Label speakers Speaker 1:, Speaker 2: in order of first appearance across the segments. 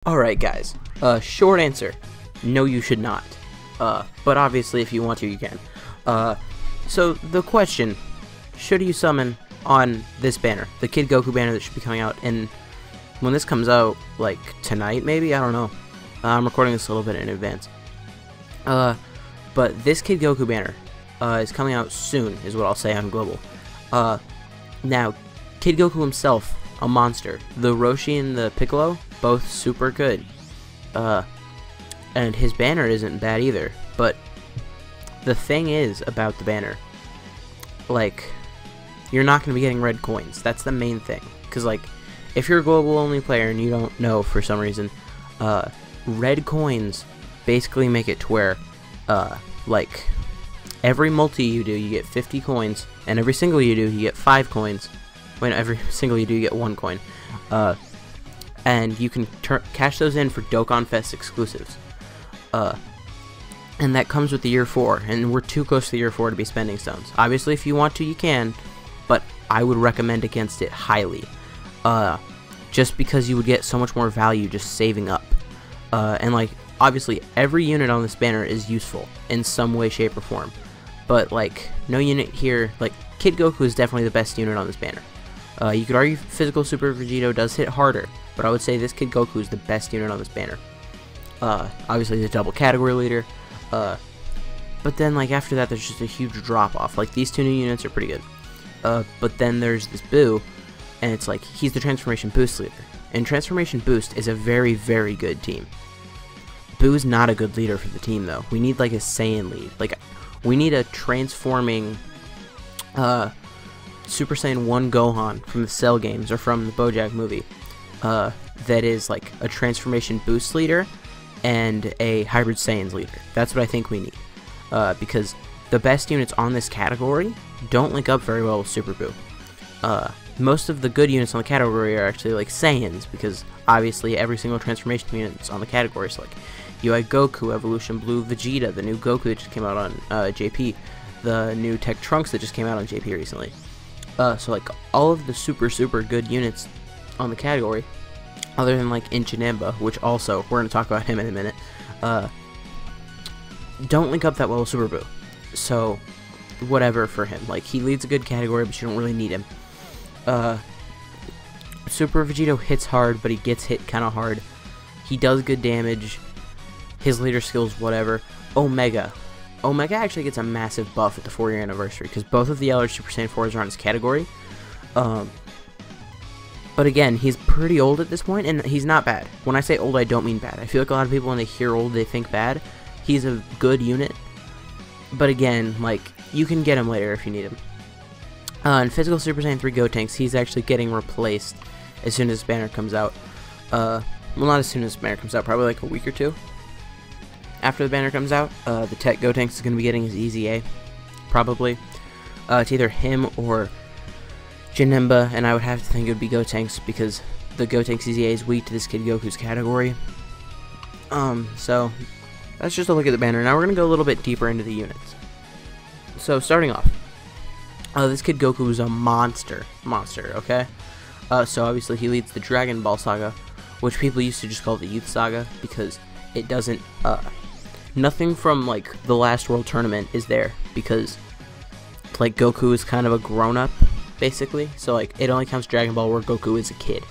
Speaker 1: Alright guys, short answer, no you should not, but obviously if you want to you can. So the question, should you summon on this banner, the Kid Goku banner that should be coming out, and when this comes out, like tonight maybe, I don't know, I'm recording this a little bit in advance, but this Kid Goku banner, is coming out soon, is what I'll say on Global. Now, Kid Goku himself, a monster. The Roshi and the Piccolo, both super good. And his banner isn't bad either. But the thing is about the banner, like, you're not going to be getting red coins. That's the main thing. Because, like, if you're a global only player and you don't know for some reason, red coins basically make it to where, like, every multi you do, you get 50 coins, and every single you do, you get 5 coins. When every single you do, you get 1 coin. And you can cash those in for Dokkan Fest exclusives. And that comes with the year 4, and we're too close to the year 4 to be spending stones. Obviously, if you want to, you can, but I would recommend against it highly. Just because you would get so much more value just saving up. And, like, obviously, every unit on this banner is useful in some way, shape, or form. But, like, no unit here, like, Kid Goku is definitely the best unit on this banner. You could argue Physical Super Vegito does hit harder, but I would say this Kid Goku is the best unit on this banner. Obviously, he's a double category leader, but then, like, after that, there's just a huge drop-off. Like, these 2 new units are pretty good, but then there's this Boo, and it's like, he's the Transformation Boost leader, and Transformation Boost is a very, very good team. Boo's not a good leader for the team, though. We need, like, a Saiyan lead. Like, we need a transforming, Super Saiyan 1 Gohan from the Cell games, or from the BoJack movie, that is, like, a Transformation Boost leader, and a Hybrid Saiyans leader. That's what I think we need, because the best units on this category don't link up very well with Super Boo. Most of the good units on the category are actually, like, Saiyans, because obviously every single transformation unit on the category is, like, UI Goku, Evolution Blue Vegeta, the new Goku that just came out on JP, the new Tech Trunks that just came out on JP recently. So, like, all of the super good units on the category, other than, like, Inchinamba, which also, we're going to talk about him in a minute, don't link up that well with Super Boo. So, whatever for him. Like, he leads a good category, but you don't really need him. Super Vegito hits hard, but he gets hit kind of hard. He does good damage. His leader skills, whatever. Omega actually gets a massive buff at the 4-year anniversary, because both of the LR Super Saiyan 4s are on his category. But again, he's pretty old at this point, and he's not bad. When I say old, I don't mean bad. I feel like a lot of people, when they hear old, they think bad. He's a good unit. But again, like, you can get him later if you need him. In Physical Super Saiyan 3 Gotenks, he's actually getting replaced as soon as this banner comes out. Well, not as soon as this banner comes out, probably like a week or 2. After the banner comes out, the Tech Gotenks is going to be getting his Easy A, probably. It's either him or Janemba, and I would have to think it would be Gotenks, because the Gotenks Easy A is weak to this Kid Goku's category. So, that's just a look at the banner. Now we're going to go a little bit deeper into the units. So, starting off, this Kid Goku is a monster, okay? So obviously he leads the Dragon Ball Saga, which people used to just call the Youth Saga, because it doesn't, nothing from, like, the last World Tournament is there, because, like, Goku is kind of a grown-up, basically, so, like, it only counts Dragon Ball where Goku is a kid,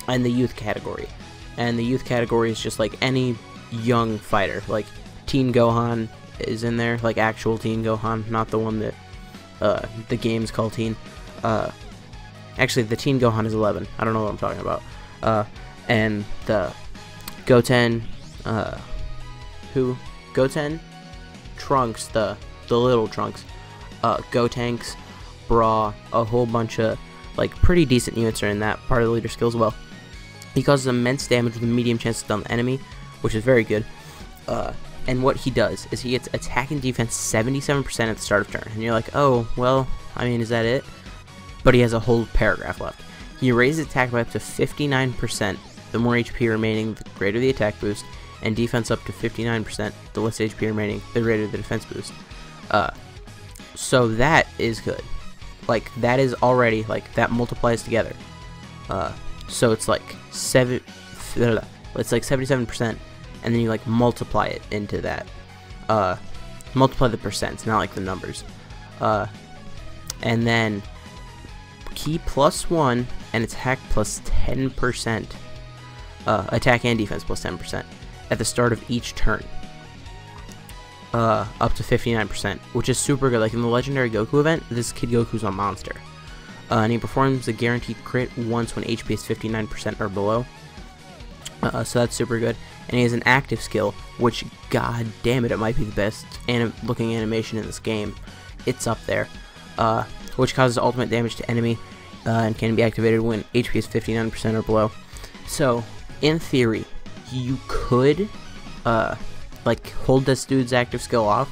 Speaker 1: in the Youth category, and the Youth category is just, like, any young fighter, like, Teen Gohan is in there, like, actual Teen Gohan, not the one that, the game's called Teen. Actually, the Teen Gohan is 11. I don't know what I'm talking about. And the Goten, Goten, Trunks, the little Trunks, Gotenks, Bra, a whole bunch of, like, pretty decent units are in that part of the leader skill as well. He causes immense damage with a medium chance to stun the enemy, which is very good. And what he does is he gets attack and defense 77% at the start of turn. And you're like, oh, well, I mean, is that it? But he has a whole paragraph left. He raises attack by up to 59%. The more HP remaining, the greater the attack boost. And defense up to 59%. The less HP remaining, the greater the defense boost. So that is good. Like, that is already, like, that multiplies together. So it's like it's like 77%, and then you like multiply it into that. Multiply the percents, not like the numbers. And then ki +1 and attack +10%. Attack and defense +10% at the start of each turn. Up to 59%, which is super good. Like in the legendary Goku event, this Kid Goku's a monster. And he performs a guaranteed crit once when HP is 59% or below. So that's super good. And he has an active skill, which, god damn it, it might be the best looking animation in this game. It's up there. Which causes ultimate damage to enemy and can be activated when HP is 59% or below. So, in theory, you could like hold this dude's active skill off,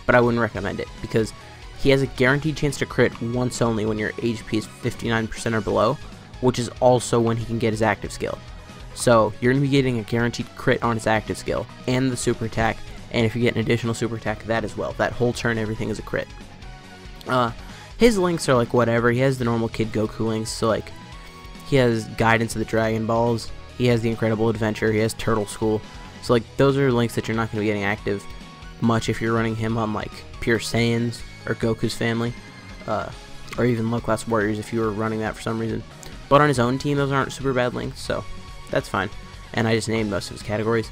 Speaker 1: but I wouldn't recommend it because he has a guaranteed chance to crit once only when your HP is 59% or below, which is also when he can get his active skill. So you're going to be getting a guaranteed crit on his active skill and the super attack, and if you get an additional super attack, that as well. That whole turn, everything is a crit. His links are like whatever. He has the normal Kid Goku links, so like he has Guidance of the Dragon Balls, he has the Incredible Adventure, he has Turtle School. So like those are links that you're not going to be getting active much if you're running him on like Pure Saiyans or Goku's family, or even Low Class Warriors if you were running that for some reason. But on his own team, those aren't super bad links, so that's fine. And I just named most of his categories.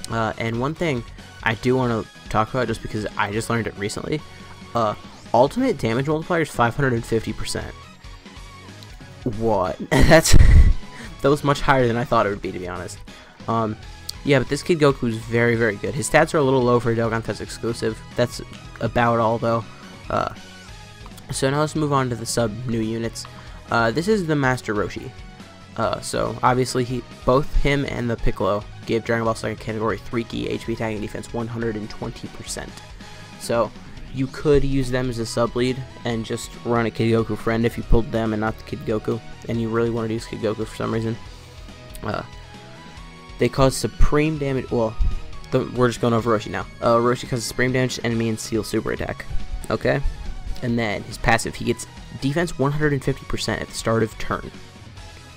Speaker 1: And one thing I do want to talk about, just because I just learned it recently, ultimate damage multiplier is 550%. What? That was much higher than I thought it would be, to be honest. Yeah, but this Kid Goku is very, very good. His stats are a little low for a Dokkan exclusive. That's about all, though. So now let's move on to the sub-new units. This is the Master Roshi. So obviously both him and the Piccolo gave Dragon Ball Saga category 3 ki HP attack and defense 120%. So you could use them as a sub lead and just run a Kid Goku friend if you pulled them and not the Kid Goku, and you really wanted to use Kid Goku for some reason. They cause supreme damage. Well, we're just going over Roshi now. Roshi causes supreme damage to enemy and seal super attack. Okay, and then his passive, he gets defense 150% at the start of turn,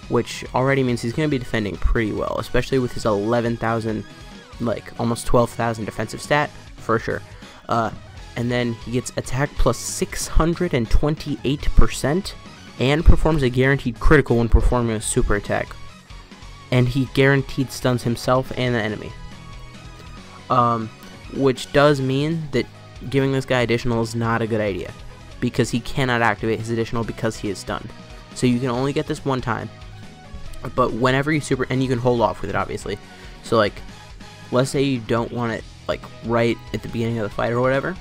Speaker 1: which already means he's going to be defending pretty well, especially with his 11,000, like almost 12,000 defensive stat for sure. And then he gets attack plus 628% and performs a guaranteed critical when performing a super attack. And he guaranteed stuns himself and the enemy. Which does mean that giving this guy additional is not a good idea, because he cannot activate his additional because he is stunned. So you can only get this one time, but whenever you super, and you can hold off with it obviously. So like, let's say you don't want it like right at the beginning of the fight or whatever,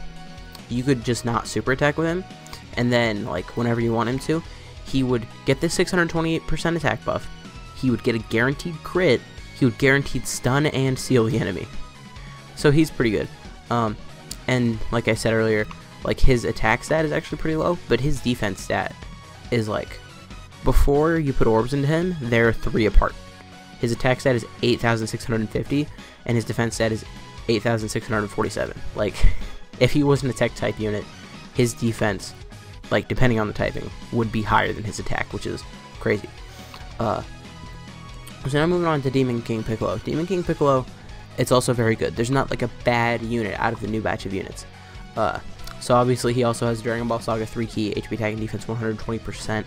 Speaker 1: you could just not super attack with him, and then like whenever you want him to, he would get this 628% attack buff, he would get a guaranteed crit, he would guaranteed stun and seal the enemy. So he's pretty good. And like I said earlier, like his attack stat is actually pretty low, but his defense stat is like, before you put orbs into him, they're 3 apart. His attack stat is 8,650, and his defense stat is 8,647. Like, if he was an attack type unit, his defense, like depending on the typing, would be higher than his attack, which is crazy. So now moving on to Demon King Piccolo. Demon King Piccolo, it's also very good. There's not like a bad unit out of the new batch of units. So obviously he also has Dragon Ball Saga 3 ki HP attack and defense 120%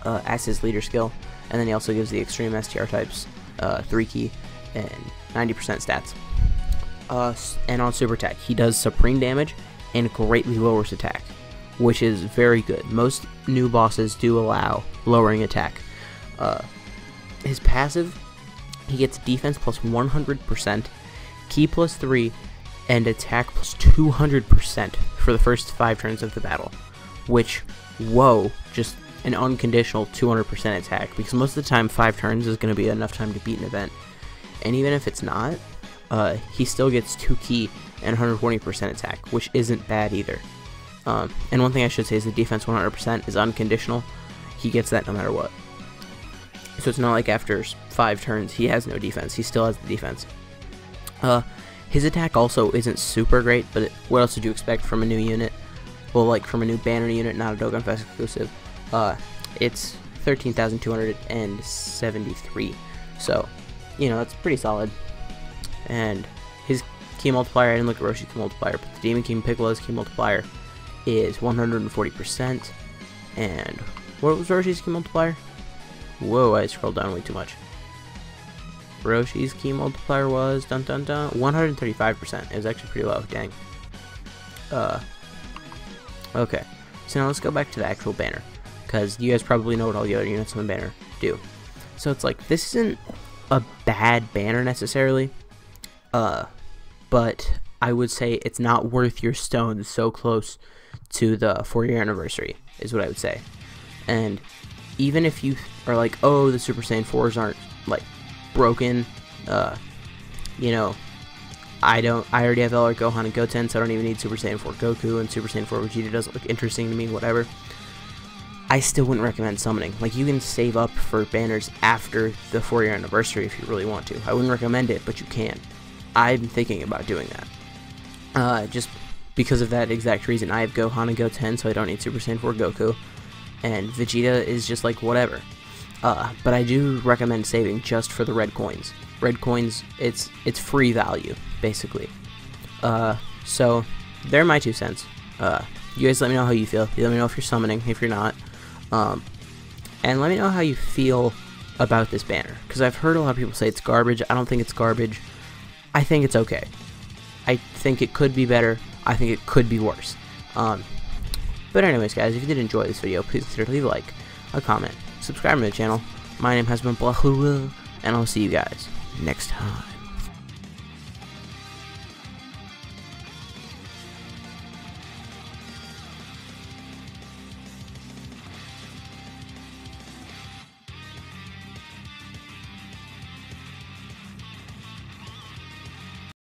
Speaker 1: as his leader skill, and then he also gives the extreme STR types 3 ki and 90% stats. And on super attack, he does supreme damage and greatly lowers attack, which is very good. Most new bosses do allow lowering attack. His passive, he gets defense plus 100%, ki plus 3, and attack plus 200% for the first 5 turns of the battle, which, whoa, just an unconditional 200% attack, because most of the time 5 turns is going to be enough time to beat an event. And even if it's not, he still gets 2 ki and 120% attack, which isn't bad either. And one thing I should say is the defense 100% is unconditional. He gets that no matter what. So it's not like after 5 turns he has no defense. He still has the defense. His attack also isn't super great, but what else would you expect from a new unit? Well, like from a new banner unit, not a Dokkan Fest exclusive. It's 13,273. So you know, that's pretty solid. And his key multiplier, I didn't look at Roshi's key multiplier, but the Demon King Piccolo's key multiplier is 140%. And what was Roshi's key multiplier? Whoa, I scrolled down way too much. Roshi's key multiplier was 135%. It was actually pretty low. Dang. Okay. So now let's go back to the actual banner, because you guys probably know what all the other units on the banner do. So it's like, this isn't a bad banner necessarily, but I would say it's not worth your stones so close to the 4-year anniversary, is what I would say. And even if you are like, oh, the Super Saiyan 4s aren't like broken, you know, I already have LR Gohan and Goten, so I don't even need Super Saiyan 4 Goku, and Super Saiyan 4 Vegeta doesn't look interesting to me, whatever. I still wouldn't recommend summoning. Like, you can save up for banners after the 4-year anniversary if you really want to. I wouldn't recommend it, but you can. I'm thinking about doing that. Just because of that exact reason. I have Gohan and Goten, so I don't need Super Saiyan 4 Goku. And Vegeta is just like, whatever. But I do recommend saving just for the red coins. Red coins, it's free value, basically. So, they're my 2 cents. You guys let me know how you feel. You let me know if you're summoning, if you're not. And let me know how you feel about this banner, because I've heard a lot of people say it's garbage. I don't think it's garbage. I think it's okay. I think it could be better. I think it could be worse. But anyways, guys, if you did enjoy this video, please consider to leave a like, a comment, subscribe to the channel. My name has been Blahua, and I'll see you guys next time.